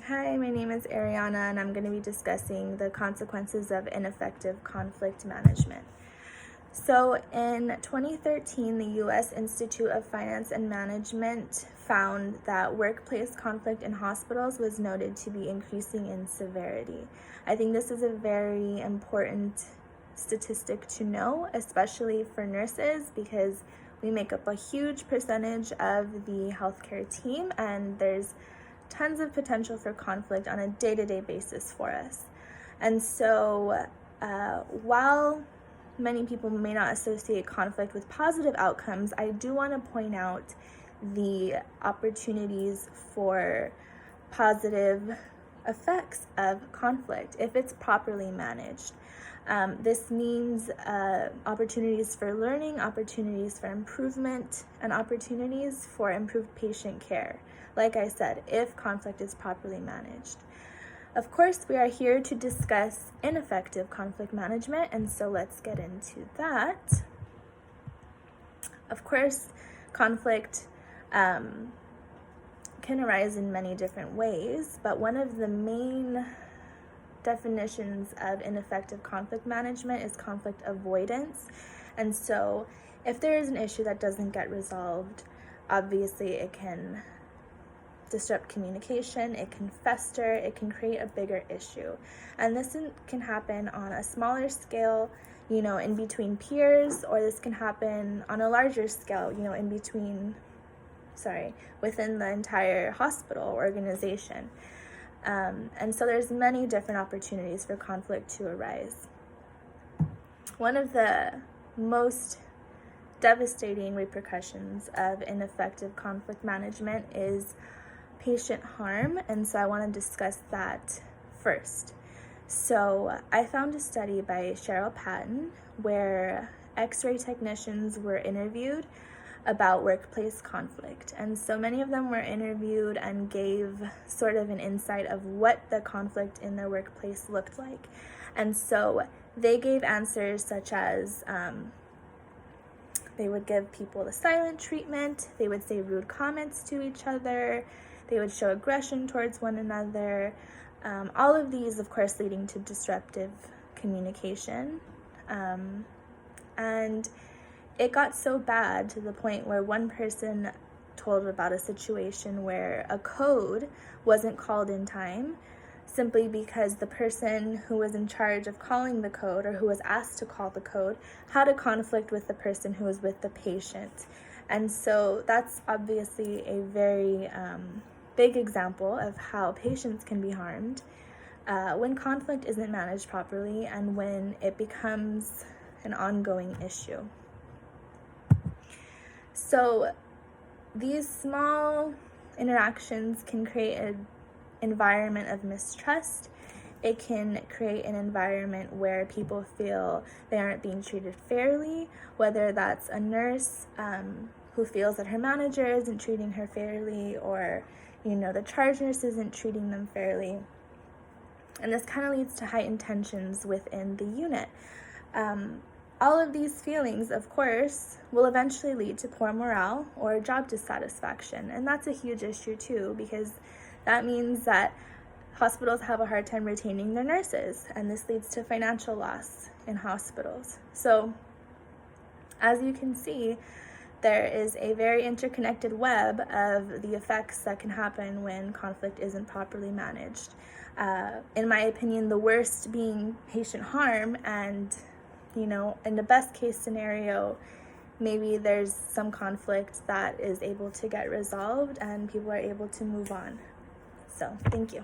Hi, my name is Ariana, and I'm going to be discussing the consequences of ineffective conflict management. So, in 2013, the U.S. Institute of Finance and Management found that workplace conflict in hospitals was noted to be increasing in severity. I think this is a very important statistic to know, especially for nurses, because we make up a huge percentage of the healthcare team, and there's tons of potential for conflict on a day-to-day basis for us. And so while many people may not associate conflict with positive outcomes, I do want to point out the opportunities for positive effects of conflict if it's properly managed. This means opportunities for learning, opportunities for improvement, and opportunities for improved patient care. Like I said, if conflict is properly managed. Of course, we are here to discuss ineffective conflict management, and so let's get into that. Of course, conflict can arise in many different ways, but one of the main definitions of ineffective conflict management is conflict avoidance. And so if there is an issue that doesn't get resolved, obviously it can disrupt communication, it can fester, it can create a bigger issue. And this can happen on a smaller scale, in between peers, or this can happen on a larger scale, within the entire hospital organization. And so there's many different opportunities for conflict to arise. One of the most devastating repercussions of ineffective conflict management is patient harm, and so I want to discuss that first. So I found a study by Cheryl Patton where X-ray technicians were interviewed about workplace conflict, and so many of them were interviewed and gave sort of an insight of what the conflict in their workplace looked like. And so they gave answers such as they would give people the silent treatment, they would say rude comments to each other, they would show aggression towards one another, all of these, of course, leading to disruptive communication. And it got so bad to the point where one person told about a situation where a code wasn't called in time simply because the person who was in charge of calling the code, or who was asked to call the code, had a conflict with the person who was with the patient. And so that's obviously a very big example of how patients can be harmed when conflict isn't managed properly and when it becomes an ongoing issue. So these small interactions can create an environment of mistrust. It can create an environment where people feel they aren't being treated fairly, whether that's a nurse who feels that her manager isn't treating her fairly, or the charge nurse isn't treating them fairly. And this kind of leads to heightened tensions within the unit. All of these feelings, of course, will eventually lead to poor morale or job dissatisfaction. And that's a huge issue too, because that means that hospitals have a hard time retaining their nurses, and this leads to financial loss in hospitals. So, as you can see, there is a very interconnected web of the effects that can happen when conflict isn't properly managed. In my opinion, the worst being patient harm, and in the best case scenario, maybe there's some conflict that is able to get resolved and people are able to move on. So, thank you.